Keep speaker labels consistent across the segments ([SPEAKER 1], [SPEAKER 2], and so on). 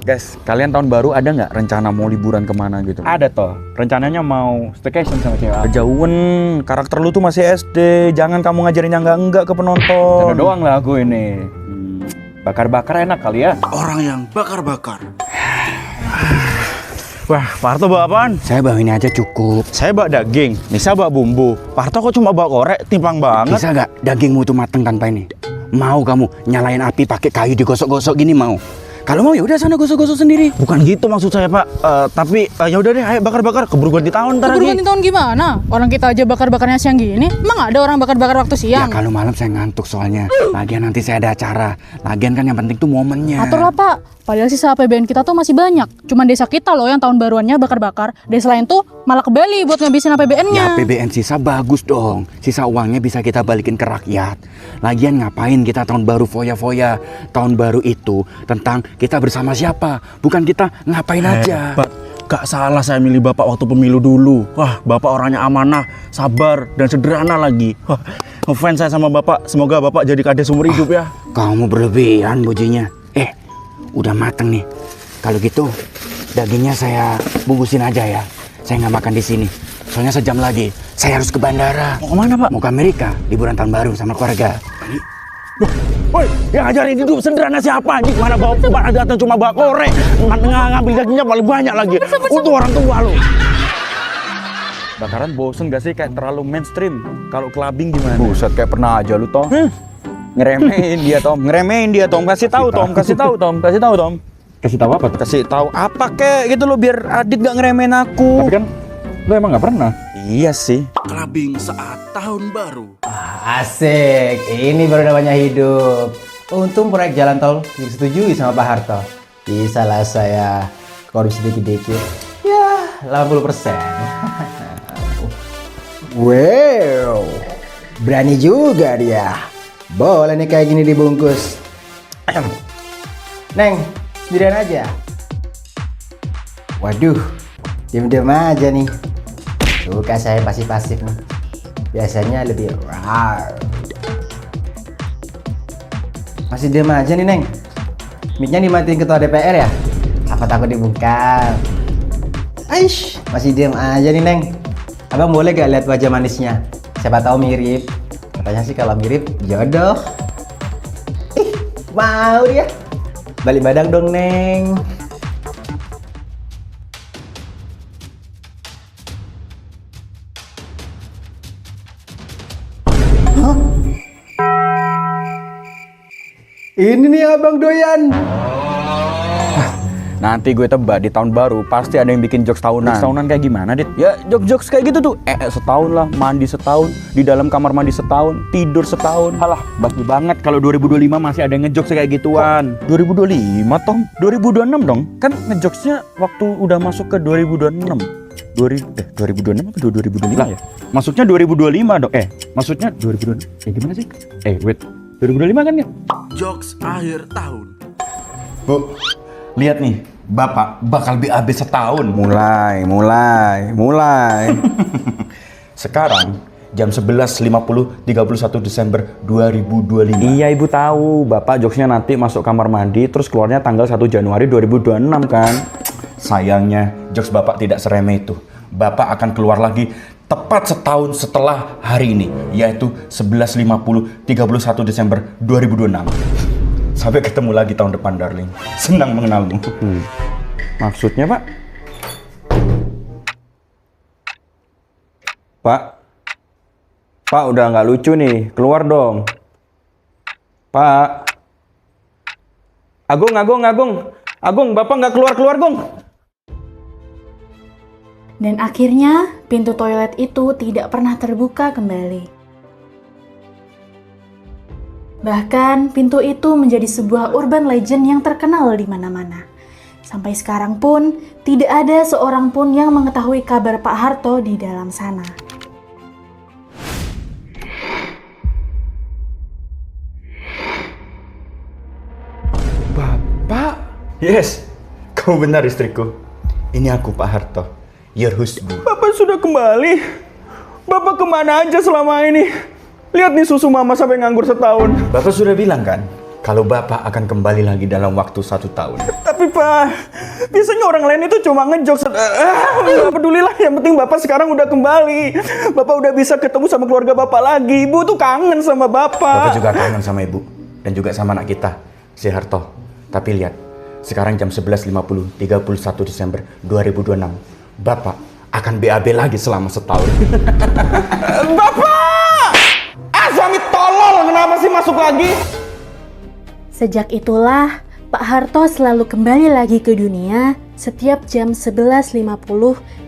[SPEAKER 1] Guys, kalian tahun baru ada nggak rencana mau liburan kemana gitu?
[SPEAKER 2] Ada toh, rencananya mau staycation sama cewek.
[SPEAKER 1] Kejauhan, karakter lu tuh masih SD. Jangan kamu ngajarin yang enggak ke penonton.
[SPEAKER 2] Canda doang lah aku ini. Bakar-bakar enak kali ya.
[SPEAKER 3] Orang yang bakar-bakar.
[SPEAKER 2] Wah, Pak Harto bawa apaan?
[SPEAKER 4] Saya bawa ini aja cukup.
[SPEAKER 2] Saya bawa daging, Nisa bawa bumbu. Pak Harto kok cuma bawa korek, timpang banget.
[SPEAKER 4] Bisa nggak dagingmu tuh mateng tanpa ini? Mau kamu nyalain api pakai kayu digosok-gosok gini mau? Kalau mau ya udah sana gosok-gosok sendiri.
[SPEAKER 2] Bukan gitu maksud saya Pak, tapi ya udah deh, ayo bakar-bakar, keburu ganti tahun ntar
[SPEAKER 5] Keburu
[SPEAKER 2] lagi.
[SPEAKER 5] ganti tahun gimana? Orang kita aja bakar-bakarnya siang gini. Emang ada orang bakar-bakar waktu
[SPEAKER 4] Ya
[SPEAKER 5] siang?
[SPEAKER 4] kalau malam saya ngantuk soalnya. Lagian nanti saya ada acara. Lagian kan yang penting tuh momennya.
[SPEAKER 5] Atur lah Pak. Padahal sisa APBN kita tuh masih banyak. Cuman desa kita loh yang tahun baruannya bakar-bakar. Desa lain tuh malah ke Bali buat ngabisin APBN-nya.
[SPEAKER 4] Ya APBN sisa bagus dong. Sisa uangnya bisa kita balikin ke rakyat. Lagian ngapain kita tahun baru foya-foya? Tahun baru itu tentang kita bersama siapa? Bukan kita ngapain aja.
[SPEAKER 2] Pak, gak salah saya milih Bapak waktu pemilu dulu. Wah, Bapak orangnya amanah, sabar, dan sederhana lagi. Wah, ngefans saya sama Bapak. Semoga Bapak jadi kades seumur hidup ya.
[SPEAKER 4] Kamu berlebihan bujinya. Udah mateng nih. Kalau gitu dagingnya saya bungkusin aja ya. Saya nggak makan di sini. Soalnya sejam lagi saya harus ke bandara.
[SPEAKER 2] Mau kemana Pak?
[SPEAKER 4] Mau ke Amerika liburan tahun baru sama keluarga.
[SPEAKER 2] Woi, yang ngajarin hidup sederhana siapa anjing? Mana bawa Bapak datang cuma bawa korek. Ngambil dagingnya paling banyak lagi. Untuk orang tua lu.
[SPEAKER 1] Bakaran bosen gak sih kayak terlalu mainstream? Kalau clubbing gimana? Buset, kayak pernah aja lu Tom. Ngeremehin dia Tom, Kasih tahu Tom.
[SPEAKER 2] Kasih tahu apa tuh?
[SPEAKER 1] Kasih tahu apa kek gitu lo biar Adit gak ngeremehin aku.
[SPEAKER 2] Tapi kan lu emang gak pernah.
[SPEAKER 1] Iya sih.
[SPEAKER 3] Clubbing saat tahun baru.
[SPEAKER 6] Asik, ini baru namanya hidup. Untung proyek jalan tol disetujui sama Pak Harto. Bisa lah saya korupsi dikit-dikit. Ya, 80%. Wow, berani juga dia. Boleh nih kayak gini dibungkus. Neng, sendirian aja. Waduh, diam-diam aja nih. Suka saya pasif-pasif nih. Biasanya lebih rar. Masih diam aja nih Neng. Mic-nya dimatiin ketua DPR ya? Apa takut dibungkam? Aish, masih diam aja nih Neng. Abang boleh gak lihat wajah manisnya? Siapa tahu mirip. Katanya sih kalau mirip jodoh. Ih, mau dia. Balik badan dong Neng. Ini nih abang doyan.
[SPEAKER 1] Nanti gue tebak di tahun baru pasti ada yang bikin jokes tahunan. Jokes tahunan kayak gimana, Dit? Ya jokes kayak gitu tuh. Setahun lah, mandi setahun, di dalam kamar mandi setahun, tidur setahun. Halah, basi banget kalau 2025 masih ada yang ngejokes kayak gituan. 2025, Tom? 2026 dong? Kan ngejokesnya waktu udah masuk ke 2026. 2026 apa 2025 ya? Maksudnya 2025 dong. Maksudnya 2026. Gimana sih? Wait. 2025 kan ya?
[SPEAKER 3] Jokes akhir tahun.
[SPEAKER 1] Bu, lihat nih, Bapak bakal BAB setahun. Mulai. Sekarang jam 11.50 31 Desember 2025. Iya, Ibu tahu. Bapak jokesnya nanti masuk kamar mandi terus keluarnya tanggal 1 Januari 2026 kan. Sayangnya jokes Bapak tidak seremeh itu. Bapak akan keluar lagi tepat setahun setelah hari ini, yaitu 11.50 31 Desember 2026. Sampai ketemu lagi tahun depan, darling. Senang mengenalmu. Maksudnya, Pak? Pak, udah nggak lucu nih. Keluar dong. Pak. Agung, Bapak nggak keluar, Gong.
[SPEAKER 7] Dan akhirnya, pintu toilet itu tidak pernah terbuka kembali. Bahkan, pintu itu menjadi sebuah urban legend yang terkenal di mana-mana. Sampai sekarang pun, tidak ada seorang pun yang mengetahui kabar Pak Harto di dalam sana.
[SPEAKER 1] Bapak? Yes, kau benar istriku. Ini aku, Pak Harto. Your husband. Bapak sudah kembali. Bapak kemana aja selama ini? Lihat nih susu mama sampai nganggur setahun. Bapak sudah bilang kan, kalau Bapak akan kembali lagi dalam waktu 1 tahun. Tapi Tapi Pak, biasanya orang lain itu cuma ngejokes. Nggak peduli lah, yang penting Bapak sekarang udah kembali. Bapak udah bisa ketemu sama keluarga Bapak lagi. Ibu tuh kangen sama Bapak. Bapak juga kangen sama Ibu. Dan juga sama anak kita, si Harto. Tapi lihat, sekarang jam 11.50, 31 Desember 2026. Bapak akan BAB lagi selama setahun. Bapak! Suami tolol, kenapa sih masuk lagi?
[SPEAKER 7] Sejak itulah, Pak Harto selalu kembali lagi ke dunia setiap jam 11.50 31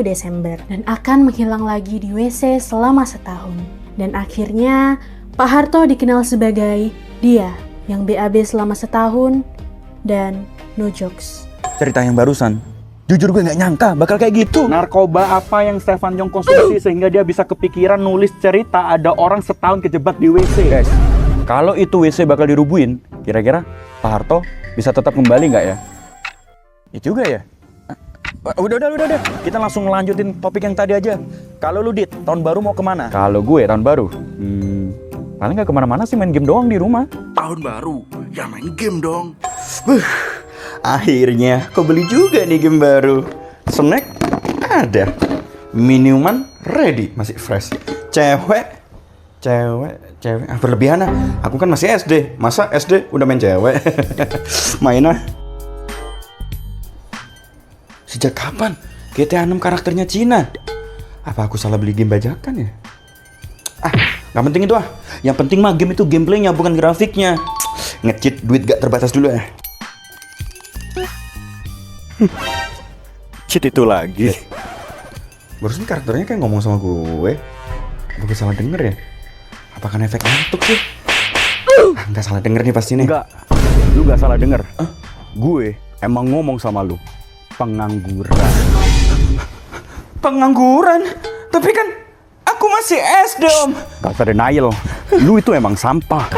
[SPEAKER 7] Desember dan akan menghilang lagi di WC selama setahun. Dan akhirnya, Pak Harto dikenal sebagai dia yang BAB selama setahun dan no jokes.
[SPEAKER 1] Cerita yang barusan, jujur gue nggak nyangka bakal kayak gitu. Narkoba apa yang Stefan Jong konsumsi sehingga dia bisa kepikiran nulis cerita ada orang setahun kejebak di WC. Guys, kalau itu WC bakal dirubuhin, kira-kira Pak Harto bisa tetap kembali nggak ya? Ya juga ya. Udah. Kita langsung ngelanjutin topik yang tadi aja. Kalau lu Dit, tahun baru mau kemana? Kalau gue tahun baru, paling nggak kemana-mana sih, main game doang di rumah.
[SPEAKER 3] Tahun baru, ya main game dong.
[SPEAKER 1] Akhirnya kau beli juga nih game baru. Snack ada, minuman ready, masih fresh. Cewek berlebihan. Aku kan masih SD, masa SD udah main cewek? Main ah. Sejak kapan GTA 6 karakternya Cina? Apa aku salah beli game bajakan ya? Gak penting itu ah. Yang penting mah game itu gameplaynya, bukan grafiknya. Nge-cheat duit gak terbatas dulu ya. Cheat itu lagi. Barusan karakternya kayak ngomong sama gue. Apa gue salah denger ya? Apa kan efek ngantuk sih? Nggak salah denger nih pasti nih.
[SPEAKER 2] Enggak, lu gak salah denger. Gue emang ngomong sama lu. Pengangguran.
[SPEAKER 1] Pengangguran? Tapi kan aku masih SD, Om.
[SPEAKER 2] Gak usah denial. Lu itu emang sampah.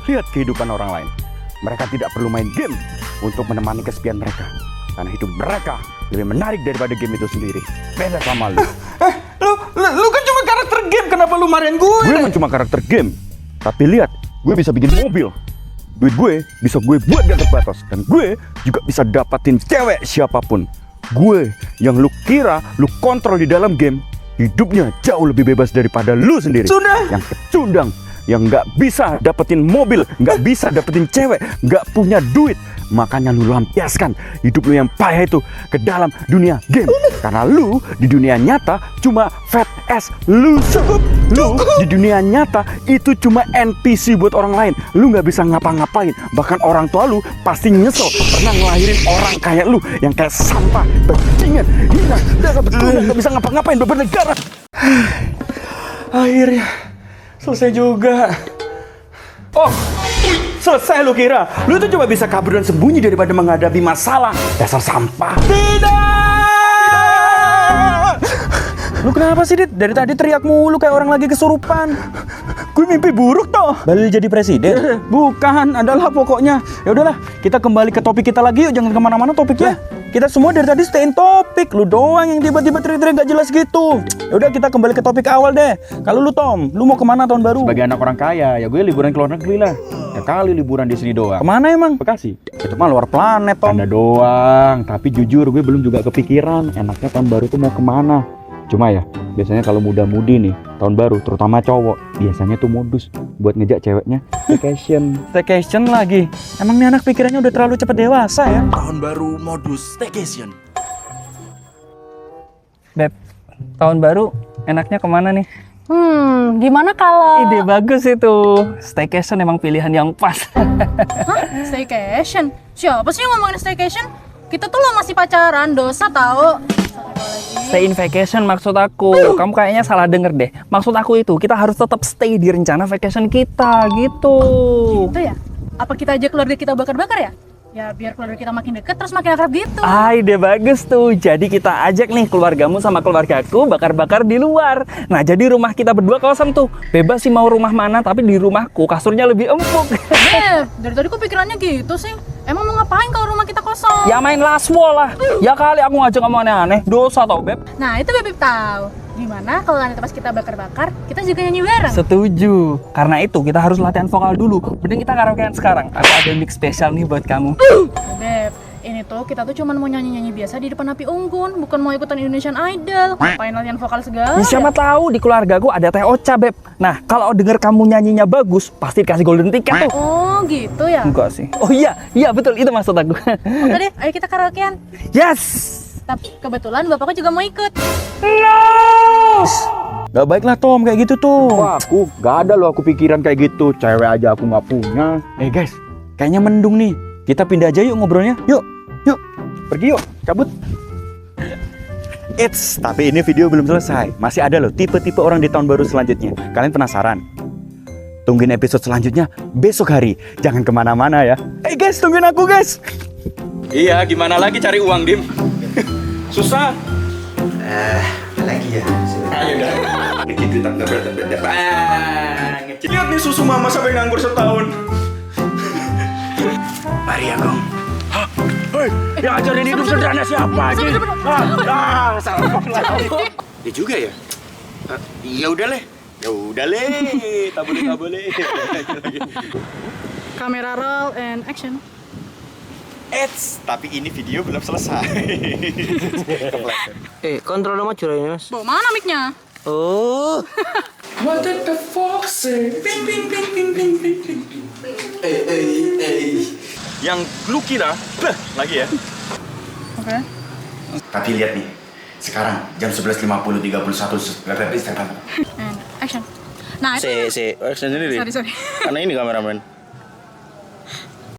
[SPEAKER 2] Lihat kehidupan orang lain. Mereka tidak perlu main game untuk menemani kesepian mereka. Karena hidup mereka lebih menarik daripada game itu sendiri. Beda sama lu.
[SPEAKER 1] Lu kan cuma karakter game, kenapa lu marahin gue?
[SPEAKER 2] Gue emang cuma karakter game. Tapi lihat, gue bisa bikin mobil. Duit gue bisa gue buat gak terbatas. Dan gue juga bisa dapatin cewek siapapun. Gue yang lu kira lu kontrol di dalam game, hidupnya jauh lebih bebas daripada lu sendiri.
[SPEAKER 1] Sudah.
[SPEAKER 2] Yang kecundang, yang gak bisa dapetin mobil, gak bisa dapetin cewek, gak punya duit. Makanya lu lampiaskan hidup lu yang payah itu ke dalam dunia game. Karena lu di dunia nyata cuma fat ass loser. Lu di dunia nyata itu cuma NPC buat orang lain. Lu gak bisa ngapa-ngapain. Bahkan orang tua lu pasti nyesel pernah ngelahirin orang kayak lu yang kayak sampah, bajingan, hina, gak bisa ngapa-ngapain, bernegara.
[SPEAKER 1] Akhirnya selesai juga. Oh, selesai lu kira? Lu tuh cuma bisa kabur dan sembunyi daripada menghadapi masalah. Dasar sampah. Tidak!
[SPEAKER 2] Lu kenapa sih, Dit? Dari tadi teriak mulu kayak orang lagi kesurupan.
[SPEAKER 1] Gue mimpi buruk toh.
[SPEAKER 2] Balik jadi presiden?
[SPEAKER 1] Bukan, adalah pokoknya. Ya udahlah, kita kembali ke topik kita lagi yuk. Jangan kemana-mana topiknya. Kita semua dari tadi stay in topik. Lu doang yang tiba-tiba teriak-teriak gak jelas gitu. Ya udah, kita kembali ke topik awal deh. Kalau lu Tom, lu mau kemana tahun baru?
[SPEAKER 2] Sebagai anak orang kaya, ya gue liburan ke luar negeri lah. Ya kali liburan di sini doang.
[SPEAKER 1] Kemana emang?
[SPEAKER 2] Bekasi.
[SPEAKER 1] Itu mah luar planet Tom.
[SPEAKER 2] Anda doang. Tapi jujur gue belum juga kepikiran enaknya tahun baru tuh mau kemana. Cuma ya, biasanya kalau muda-mudi nih, tahun baru, terutama cowok, biasanya tuh modus buat ngejak ceweknya staycation.
[SPEAKER 1] Staycation lagi. Emang nih anak pikirannya udah terlalu cepat dewasa ya?
[SPEAKER 3] Tahun baru modus staycation.
[SPEAKER 8] Beb, tahun baru enaknya kemana nih?
[SPEAKER 5] Gimana kalau
[SPEAKER 8] Ide bagus itu. Staycation emang pilihan yang pas.
[SPEAKER 5] staycation? Siapa sih yang ngomongin staycation? Kita tuh lo masih pacaran, dosa tau.
[SPEAKER 8] Stay in vacation maksud aku. Kamu kayaknya salah denger deh. Maksud aku itu kita harus tetap stay di rencana vacation kita gitu.
[SPEAKER 5] Itu ya? Apa kita ajak keluarga kita bakar-bakar ya? Ya biar keluarga kita makin deket terus makin akrab gitu.
[SPEAKER 8] Ide bagus tuh. Jadi kita ajak nih keluargamu sama keluargaku bakar-bakar di luar. Nah jadi rumah kita berdua kosong tuh. Bebas sih mau rumah mana, tapi di rumahku kasurnya lebih empuk.
[SPEAKER 5] Beb, dari tadi kok pikirannya gitu sih? Emang mau ngapain kalau rumah kita kosong?
[SPEAKER 8] Ya main last wall lah. Ya kali aku ngajak kamu aneh-aneh. Dosa tau Beb.
[SPEAKER 5] Nah itu Beb tahu. Gimana kalau nanti pas kita bakar-bakar, kita juga nyanyi bareng?
[SPEAKER 8] Setuju. Karena itu kita harus latihan vokal dulu. Mending kita karaokean sekarang. Aku ada mix spesial nih buat kamu.
[SPEAKER 5] Beb, ini tuh kita tuh cuma mau nyanyi-nyanyi biasa di depan api unggun, bukan mau ikutan Indonesian Idol. Ngapain latihan vokal segala?
[SPEAKER 8] Ya, siapa tahu di keluargaku ada Teh Ocha, Beb. Nah, kalau denger kamu nyanyinya bagus, pasti dikasih golden ticket tuh.
[SPEAKER 5] Oh, gitu ya?
[SPEAKER 8] Enggak sih. Oh iya betul, itu maksud aku.
[SPEAKER 5] Oke deh, ayo kita karaokean.
[SPEAKER 8] Yes.
[SPEAKER 5] Tapi kebetulan bapakku juga mau ikut.
[SPEAKER 2] Gak baik lah Tom kayak gitu tuh. Wah, aku gak ada loh aku pikiran kayak gitu. Cewek aja aku gak punya.
[SPEAKER 1] Guys, kayaknya mendung nih. Kita pindah aja yuk ngobrolnya. Yuk, pergi yuk, cabut.
[SPEAKER 2] Eits, tapi ini video belum selesai. Masih ada loh tipe-tipe orang di tahun baru selanjutnya. Kalian penasaran? Tungguin episode selanjutnya besok hari. Jangan kemana-mana ya. Guys, tungguin aku guys.
[SPEAKER 1] Iya, gimana lagi cari uang, Dim? Susah.
[SPEAKER 6] Apa lagi ya?
[SPEAKER 1] Ayo dah. Lihat nih susu mama sampai nganggur setahun.
[SPEAKER 3] Mari ya, Gong.
[SPEAKER 1] Yang ajarin hidup sederhana siapa aja?
[SPEAKER 3] Ya juga ya. Ya udah leh. Tak boleh.
[SPEAKER 5] Kamera roll and action.
[SPEAKER 2] Eits, tapi ini video belum selesai.
[SPEAKER 6] Kontrol nomor curahnya mas.
[SPEAKER 5] Bawa mana mic-nya?
[SPEAKER 6] Oh.
[SPEAKER 3] What did the fox say? Ping, ping, ping, ping, ping, ping, ping.
[SPEAKER 2] Yang lu kira, lagi ya.
[SPEAKER 5] Oke.
[SPEAKER 3] Tapi lihat nih. Sekarang jam 11.50 31
[SPEAKER 5] And action. Nah, itu
[SPEAKER 3] action sendiri.
[SPEAKER 5] sorry.
[SPEAKER 3] Karena ini kameramen.